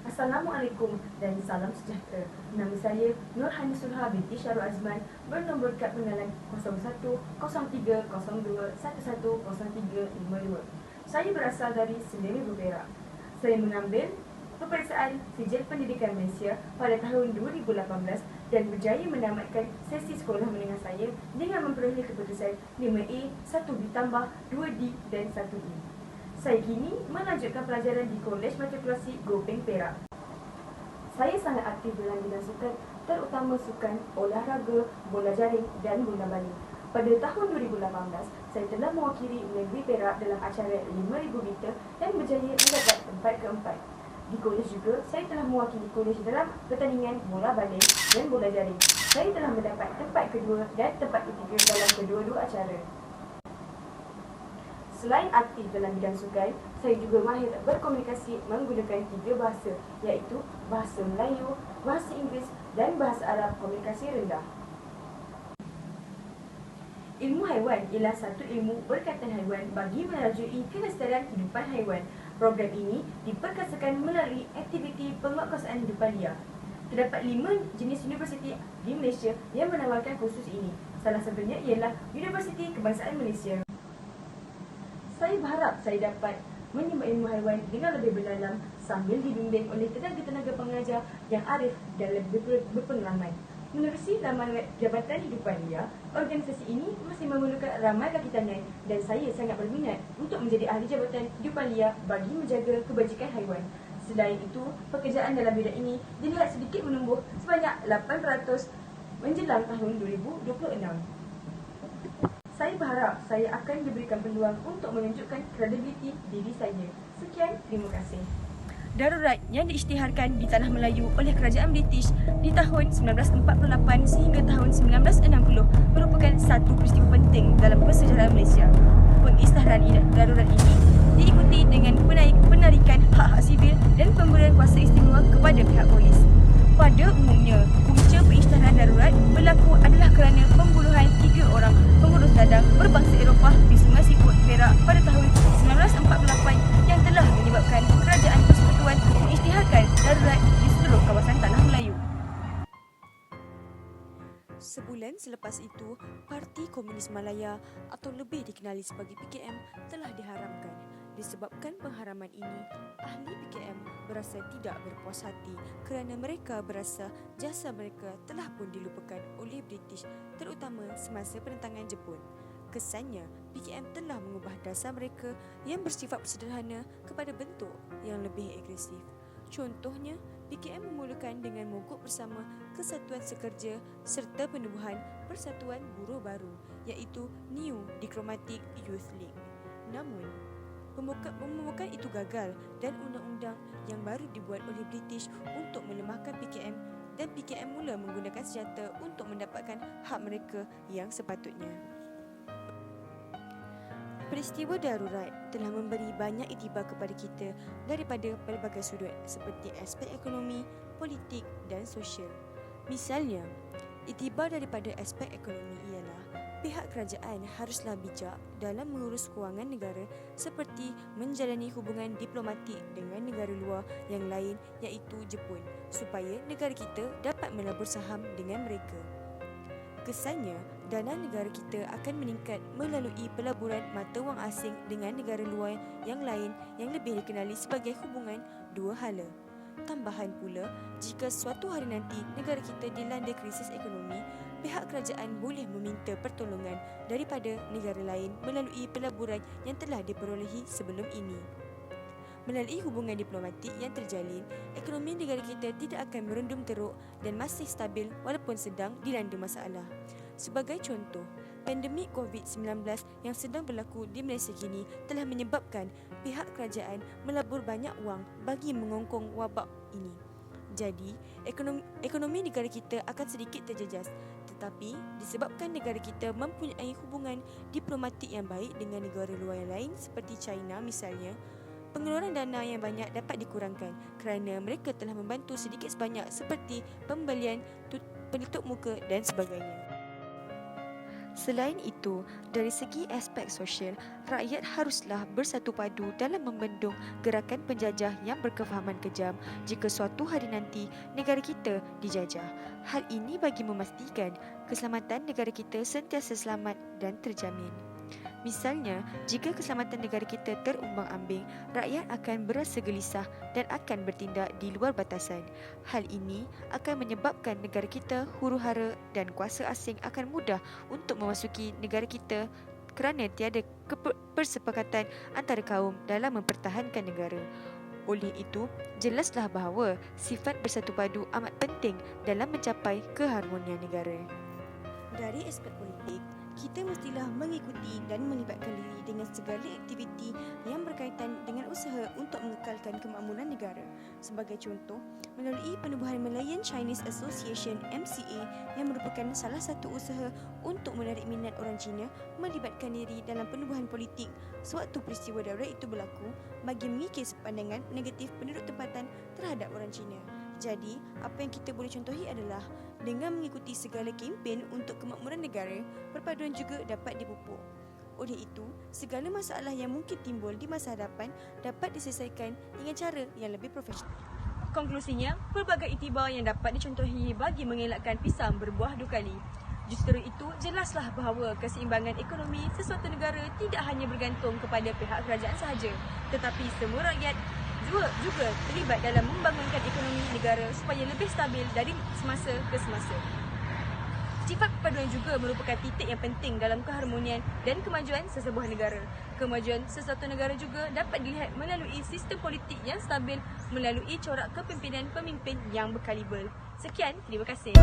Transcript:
Assalamualaikum dan salam sejahtera. Nama saya Nurhani Sulha binti Syarul Azman, bernombor kad pengenalan 010302110352. Saya berasal dari Semeru Perak. Saya mengambil peperiksaan Sijil Pendidikan Malaysia pada tahun 2018 dan berjaya menamatkan sesi sekolah menengah saya dengan memperoleh keputusan 5A, 1B tambah 2D dan 1E. Saya kini melanjutkan pelajaran di Kolej Matrikulasi Gopeng Perak. Saya sangat aktif dalam bidang sukan, terutama sukan olahraga, bola jaring dan bola baling. Pada tahun 2018, saya telah mewakili negeri Perak dalam acara 5,000 meter dan berjaya mendapat tempat keempat. Di kolej juga, saya telah mewakili kolej dalam pertandingan bola baling dan bola jaring. Saya telah mendapat tempat kedua dan tempat ketiga dalam kedua-dua acara. Selain aktif dalam bidang sukan, saya juga mahir berkomunikasi menggunakan 3 bahasa, iaitu bahasa Melayu, bahasa Inggeris dan bahasa Arab komunikasi rendah. Ilmu haiwan ialah satu ilmu berkaitan haiwan bagi merajui kelestarian hidupan haiwan. Program ini diperkasakan melalui aktiviti penguatkuasaan hidupan liar. Terdapat 5 jenis universiti di Malaysia yang menawarkan kursus ini. Salah satunya ialah Universiti Kebangsaan Malaysia. Saya berharap saya dapat menyembah ilmu haiwan dengan lebih mendalam sambil dibimbing oleh tenaga-tenaga pengajar yang arif dan lebih berpengalaman. Menerusi laman web Jabatan Hidupan Liar, organisasi ini masih memerlukan ramai kaki tangan dan saya sangat berminat untuk menjadi ahli Jabatan Hidupan Liar bagi menjaga kebajikan haiwan. Selain itu, pekerjaan dalam bidang ini dilihat sedikit menumbuh sebanyak 8% menjelang tahun 2026. Saya berharap saya akan diberikan peluang untuk menunjukkan kredibiliti diri saya. Sekian, terima kasih. Darurat yang diisytiharkan di Tanah Melayu oleh Kerajaan British di tahun 1948 sehingga tahun 1960 merupakan satu peristiwa penting dalam persejahteraan Malaysia. Pengisytiharan darurat ini diikuti dengan penarikan hak-hak sivil dan pemberian kuasa istimewa kepada pihak polis. Pada umumnya, punca pengisytiharan darurat berlaku adalah kerana pembunuhan 3 orang pengurus ladang berbangsa Eropah di Sungai Siput, Perak pada tahun 1948 yang telah menyebabkan Kerajaan Persekutuan mengisytiharkan darurat di seluruh kawasan Tanah Melayu. Sebulan selepas itu, Parti Komunis Malaya atau lebih dikenali sebagai PKM telah diharamkan. Disebabkan pengharaman ini, ahli PKM berasa tidak berpuas hati kerana mereka berasa jasa mereka telah pun dilupakan oleh British, terutama semasa penentangan Jepun. Kesannya, PKM telah mengubah dasar mereka yang bersifat sederhana kepada bentuk yang lebih agresif. Contohnya, PKM memulakan dengan mogok bersama Kesatuan Sekerja serta penubuhan Persatuan Buruh baru, iaitu New Diplomatic Youth League. Namun, pembukaan itu gagal dan undang-undang yang baru dibuat oleh British untuk melemahkan PKM dan PKM mula menggunakan senjata untuk mendapatkan hak mereka yang sepatutnya. Peristiwa darurat telah memberi banyak iktibar kepada kita daripada pelbagai sudut seperti aspek ekonomi, politik dan sosial. Misalnya, iktibar daripada aspek ekonomi ialah pihak kerajaan haruslah bijak dalam mengurus kewangan negara seperti menjalani hubungan diplomatik dengan negara luar yang lain iaitu Jepun supaya negara kita dapat melabur saham dengan mereka. Kesannya, dana negara kita akan meningkat melalui pelaburan mata wang asing dengan negara luar yang lain yang lebih dikenali sebagai hubungan dua hala. Tambahan pula, jika suatu hari nanti negara kita dilanda krisis ekonomi, pihak kerajaan boleh meminta pertolongan daripada negara lain melalui pelaburan yang telah diperolehi sebelum ini. Melalui hubungan diplomatik yang terjalin, ekonomi negara kita tidak akan merundum teruk dan masih stabil walaupun sedang dilanda masalah. Sebagai contoh, pandemik COVID-19 yang sedang berlaku di Malaysia kini telah menyebabkan pihak kerajaan melabur banyak wang bagi mengongkong wabak ini. Jadi, ekonomi negara kita akan sedikit terjejas. Tetapi, disebabkan negara kita mempunyai hubungan diplomatik yang baik dengan negara luar yang lain seperti China misalnya, pengeluaran dana yang banyak dapat dikurangkan kerana mereka telah membantu sedikit sebanyak seperti pembelian penutup muka dan sebagainya. Selain itu, dari segi aspek sosial, rakyat haruslah bersatu padu dalam membendung gerakan penjajah yang berkefahaman kejam jika suatu hari nanti negara kita dijajah. Hal ini bagi memastikan keselamatan negara kita sentiasa selamat dan terjamin. Misalnya, jika keselamatan negara kita terumbang-ambing, rakyat akan berasa gelisah dan akan bertindak di luar batasan. Hal ini akan menyebabkan negara kita huru-hara dan kuasa asing akan mudah untuk memasuki negara kita kerana tiada persepakatan antara kaum dalam mempertahankan negara. Oleh itu, jelaslah bahawa sifat bersatu padu amat penting dalam mencapai keharmonian negara. Dari aspek politik, kita mestilah mengikuti dan melibatkan diri dengan segala aktiviti yang berkaitan dengan usaha untuk mengekalkan kemakmuran negara. Sebagai contoh, melalui penubuhan Malayan Chinese Association MCA yang merupakan salah satu usaha untuk menarik minat orang Cina melibatkan diri dalam penubuhan politik sewaktu peristiwa darurat itu berlaku bagi mengikis pandangan negatif penduduk tempatan terhadap orang Cina. Jadi, apa yang kita boleh contohi adalah dengan mengikuti segala kempen untuk kemakmuran negara, perpaduan juga dapat dipupuk. Oleh itu, segala masalah yang mungkin timbul di masa hadapan dapat diselesaikan dengan cara yang lebih profesional. Konklusinya, pelbagai iktibar yang dapat dicontohi bagi mengelakkan pisang berbuah dua kali. Justru itu, jelaslah bahawa keseimbangan ekonomi sesuatu negara tidak hanya bergantung kepada pihak kerajaan sahaja, tetapi semua rakyat juga terlibat dalam membangunkan ekonomi negara supaya lebih stabil dari semasa ke semasa. Sifat perpaduan juga merupakan titik yang penting dalam keharmonian dan kemajuan sesebuah negara. Kemajuan sesuatu negara juga dapat dilihat melalui sistem politik yang stabil, melalui corak kepimpinan pemimpin yang berkaliber. Sekian, terima kasih.